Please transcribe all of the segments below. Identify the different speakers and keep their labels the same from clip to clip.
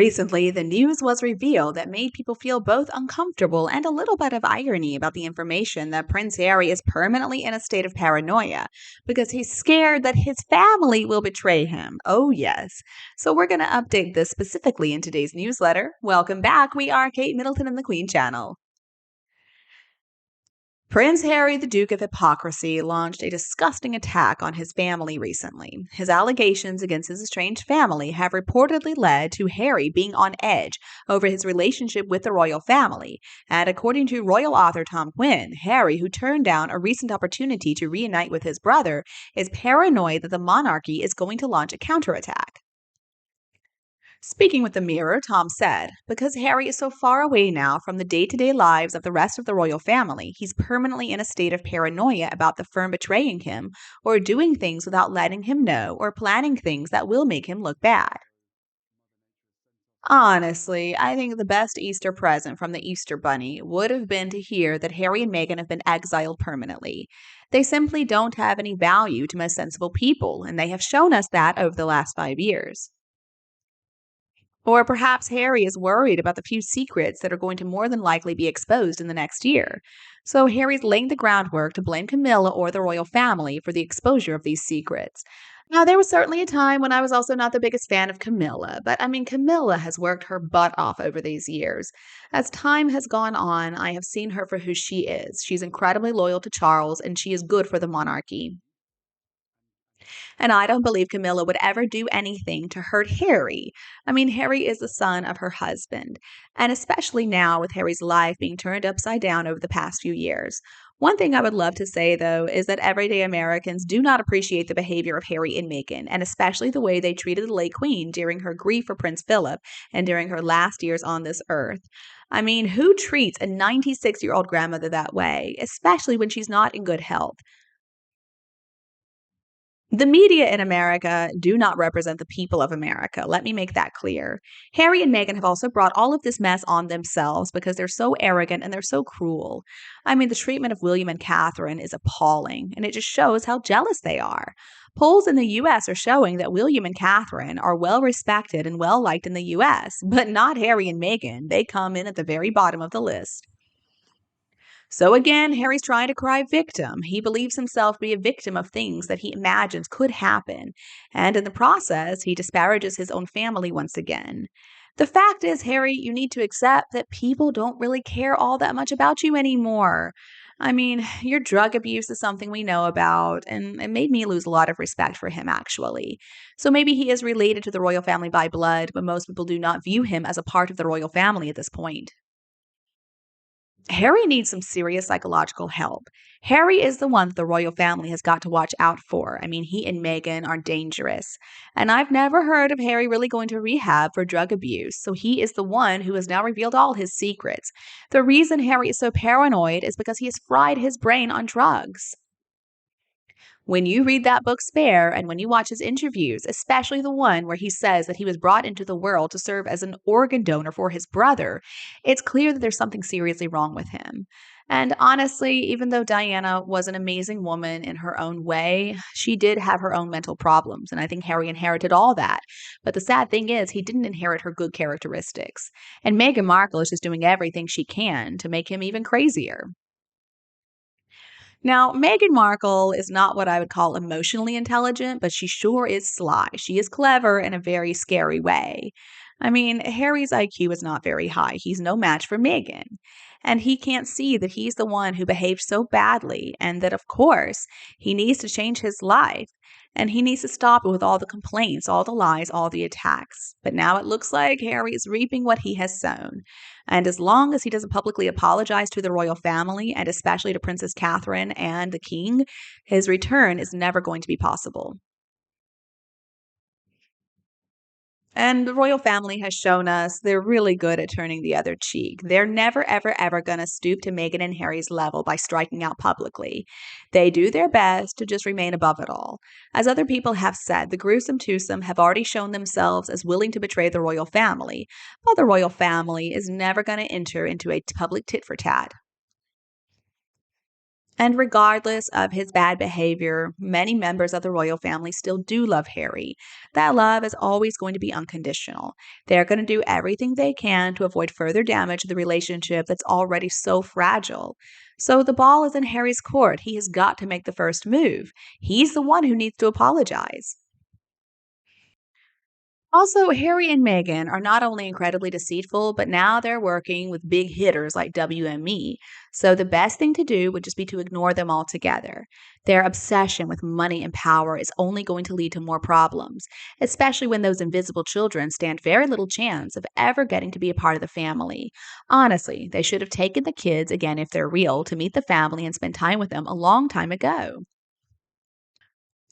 Speaker 1: Recently, the news was revealed that made people feel both uncomfortable and a little bit of irony about the information that Prince Harry is permanently in a state of paranoia because he's scared that his family will betray him. Oh, yes. So, we're going to update this specifically in today's newsletter. Welcome back. We are Kate Middleton and the Queen channel. Prince Harry, the Duke of Hypocrisy, launched a disgusting attack on his family recently. His allegations against his estranged family have reportedly led to Harry being on edge over his relationship with the royal family. And according to royal author Tom Quinn, Harry, who turned down a recent opportunity to reunite with his brother, is paranoid that the monarchy is going to launch a counterattack. Speaking with the Mirror, Tom said, because Harry is so far away now from the day to day lives of the rest of the royal family, he's permanently in a state of paranoia about the firm betraying him, or doing things without letting him know, or planning things that will make him look bad. Honestly, I think the best Easter present from the Easter Bunny would have been to hear that Harry and Meghan have been exiled permanently. They simply don't have any value to most sensible people, and they have shown us that over the last 5 years. Or perhaps Harry is worried about the few secrets that are going to more than likely be exposed in the next year. So Harry's laying the groundwork to blame Camilla or the royal family for the exposure of these secrets. Now, there was certainly a time when I was also not the biggest fan of Camilla, but I mean, Camilla has worked her butt off over these years. As time has gone on, I have seen her for who she is. She's incredibly loyal to Charles, and she is good for the monarchy. And I don't believe Camilla would ever do anything to hurt Harry. I mean, Harry is the son of her husband, and especially now with Harry's life being turned upside down over the past few years. One thing I would love to say, though, is that everyday Americans do not appreciate the behavior of Harry and Meghan, and especially the way they treated the late Queen during her grief for Prince Philip and during her last years on this earth. I mean, who treats a 96-year-old grandmother that way, especially when she's not in good health? The media in America do not represent the people of America. Let me make that clear. Harry and Meghan have also brought all of this mess on themselves because they're so arrogant and they're so cruel. I mean, the treatment of William and Catherine is appalling, and it just shows how jealous they are. Polls in the US are showing that William and Catherine are well respected and well liked in the US, but not Harry and Meghan. They come in at the very bottom of the list. So again, Harry's trying to cry victim. He believes himself to be a victim of things that he imagines could happen. And in the process, he disparages his own family once again. The fact is, Harry, you need to accept that people don't really care all that much about you anymore. I mean, your drug abuse is something we know about, and it made me lose a lot of respect for him, actually. So maybe he is related to the royal family by blood, but most people do not view him as a part of the royal family at this point. Harry needs some serious psychological help. Harry is the one that the royal family has got to watch out for. I mean, he and Meghan are dangerous. And I've never heard of Harry really going to rehab for drug abuse, so he is the one who has now revealed all his secrets. The reason Harry is so paranoid is because he has fried his brain on drugs. When you read that book Spare and when you watch his interviews, especially the one where he says that he was brought into the world to serve as an organ donor for his brother, it's clear that there's something seriously wrong with him. And honestly, even though Diana was an amazing woman in her own way, she did have her own mental problems. And I think Harry inherited all that. But the sad thing is, he didn't inherit her good characteristics. And Meghan Markle is just doing everything she can to make him even crazier. Now, Meghan Markle is not what I would call emotionally intelligent, but she sure is sly. She is clever in a very scary way. I mean, Harry's IQ is not very high. He's no match for Meghan. And he can't see that he's the one who behaved so badly, and that, of course, he needs to change his life. And he needs to stop it with all the complaints, all the lies, all the attacks. But now it looks like Harry is reaping what he has sown. And as long as he doesn't publicly apologize to the royal family, and especially to Princess Catherine and the king, his return is never going to be possible. And the royal family has shown us they're really good at turning the other cheek. They're never, ever, ever going to stoop to Meghan and Harry's level by striking out publicly. They do their best to just remain above it all. As other people have said, the gruesome twosome have already shown themselves as willing to betray the royal family, but the royal family is never going to enter into a public tit for tat. And regardless of his bad behavior, many members of the royal family still do love Harry. That love is always going to be unconditional. They're going to do everything they can to avoid further damage to the relationship that's already so fragile. So the ball is in Harry's court. He has got to make the first move. He's the one who needs to apologize. Also, Harry and Meghan are not only incredibly deceitful, but now they're working with big hitters like WME. So the best thing to do would just be to ignore them altogether. Their obsession with money and power is only going to lead to more problems, especially when those invisible children stand very little chance of ever getting to be a part of the family. Honestly, they should have taken the kids, again if they're real, to meet the family and spend time with them a long time ago.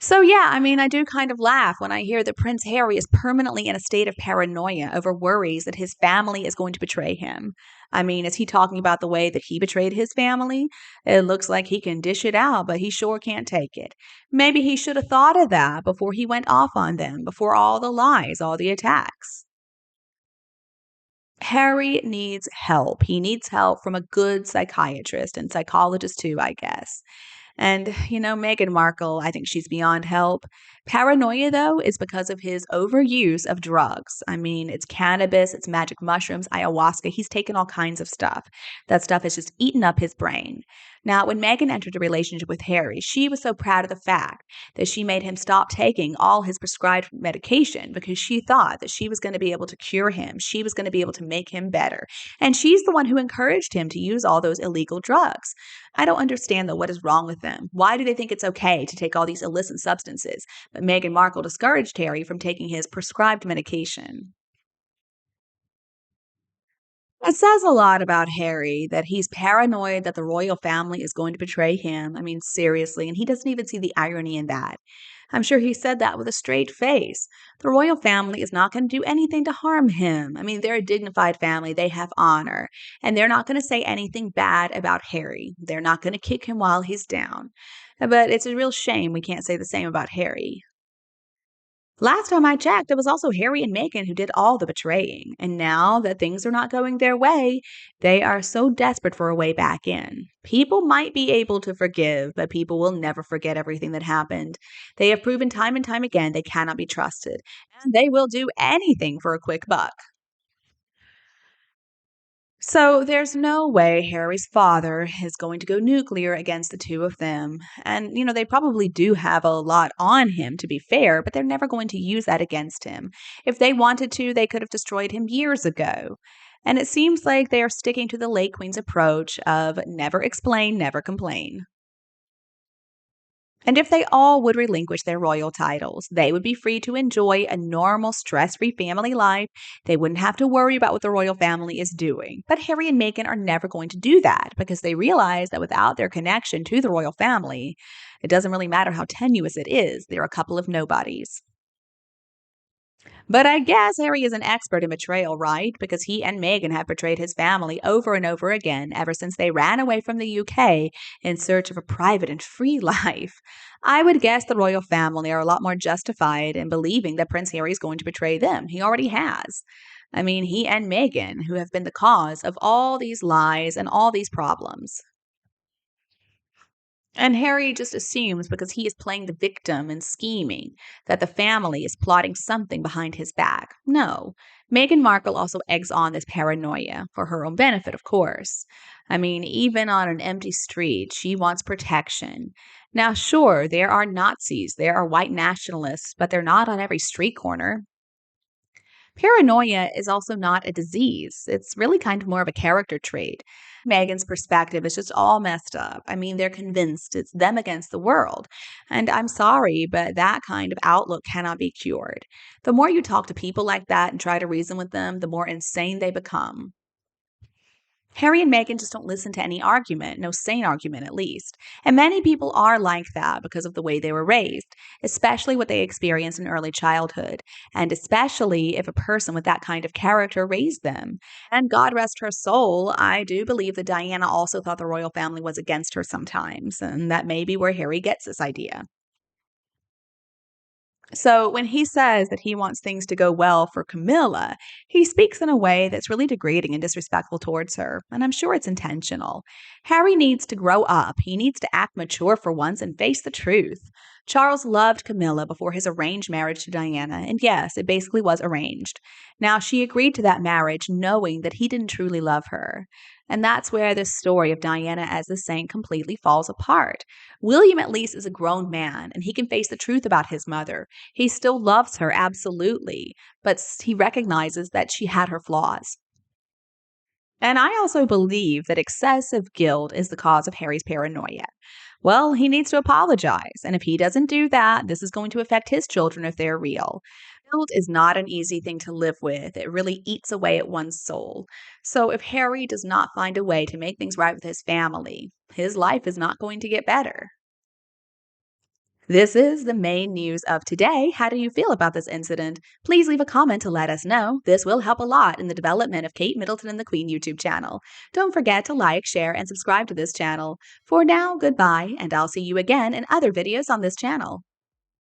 Speaker 1: So, yeah, I mean, I do kind of laugh when I hear that Prince Harry is permanently in a state of paranoia over worries that his family is going to betray him. I mean, is he talking about the way that he betrayed his family? It looks like he can dish it out, but he sure can't take it. Maybe he should have thought of that before he went off on them, before all the lies, all the attacks. Harry needs help. He needs help from a good psychiatrist and psychologist too, I guess. And, Meghan Markle, I think she's beyond help. Paranoia, though, is because of his overuse of drugs. I mean, it's cannabis, it's magic mushrooms, ayahuasca. He's taken all kinds of stuff. That stuff has just eaten up his brain. Now, when Meghan entered a relationship with Harry, she was so proud of the fact that she made him stop taking all his prescribed medication because she thought that she was going to be able to cure him. She was going to be able to make him better. And she's the one who encouraged him to use all those illegal drugs. I don't understand, though, what is wrong with them. Why do they think it's okay to take all these illicit substances? But Meghan Markle discouraged Harry from taking his prescribed medication. It says a lot about Harry that he's paranoid that the royal family is going to betray him. I mean, seriously, and he doesn't even see the irony in that. I'm sure he said that with a straight face. The royal family is not going to do anything to harm him. I mean, they're a dignified family, they have honor, and they're not going to say anything bad about Harry. They're not going to kick him while he's down. But it's a real shame we can't say the same about Harry. Last time I checked, it was also Harry and Meghan who did all the betraying. And now that things are not going their way, they are so desperate for a way back in. People might be able to forgive, but people will never forget everything that happened. They have proven time and time again they cannot be trusted, and they will do anything for a quick buck. So there's no way Harry's father is going to go nuclear against the two of them. And, they probably do have a lot on him, to be fair, but they're never going to use that against him. If they wanted to, they could have destroyed him years ago. And it seems like they are sticking to the late Queen's approach of never explain, never complain. And if they all would relinquish their royal titles, they would be free to enjoy a normal, stress free family life. They wouldn't have to worry about what the royal family is doing. But Harry and Meghan are never going to do that because they realize that without their connection to the royal family, it doesn't really matter how tenuous it is. They're a couple of nobodies. But I guess Harry is an expert in betrayal, right? Because he and Meghan have betrayed his family over and over again ever since they ran away from the UK in search of a private and free life. I would guess the royal family are a lot more justified in believing that Prince Harry is going to betray them. He already has. I mean, he and Meghan, who have been the cause of all these lies and all these problems. And Harry just assumes because he is playing the victim and scheming that the family is plotting something behind his back. No. Meghan Markle also eggs on this paranoia for her own benefit, of course. I mean, even on an empty street, she wants protection. Now, sure, there are Nazis, there are white nationalists, but they're not on every street corner. Paranoia is also not a disease. It's really kind of more of a character trait. Megan's perspective is just all messed up. I mean, they're convinced it's them against the world. And I'm sorry, but that kind of outlook cannot be cured. The more you talk to people like that and try to reason with them, the more insane they become. Harry and Meghan just don't listen to any argument, no sane argument at least. And many people are like that because of the way they were raised, especially what they experienced in early childhood, and especially if a person with that kind of character raised them. And God rest her soul, I do believe that Diana also thought the royal family was against her sometimes, and that may be where Harry gets this idea. So when he says that he wants things to go well for Camilla, he speaks in a way that's really degrading and disrespectful towards her, and I'm sure it's intentional. Harry needs to grow up. He needs to act mature for once and face the truth. Charles loved Camilla before his arranged marriage to Diana, and yes, it basically was arranged. Now, she agreed to that marriage knowing that he didn't truly love her. And that's where this story of Diana as the saint completely falls apart. William, at least, is a grown man, and he can face the truth about his mother. He still loves her, absolutely, but he recognizes that she had her flaws. And I also believe that excessive guilt is the cause of Harry's paranoia. Well, he needs to apologize, and if he doesn't do that, this is going to affect his children if they're real. Guilt is not an easy thing to live with. It really eats away at one's soul. So if Harry does not find a way to make things right with his family, his life is not going to get better. This is the main news of today. How do you feel about this incident? Please leave a comment to let us know. This will help a lot in the development of Kate Middleton and the Queen YouTube channel. Don't forget to like, share, and subscribe to this channel. For now, goodbye, and I'll see you again in other videos on this channel.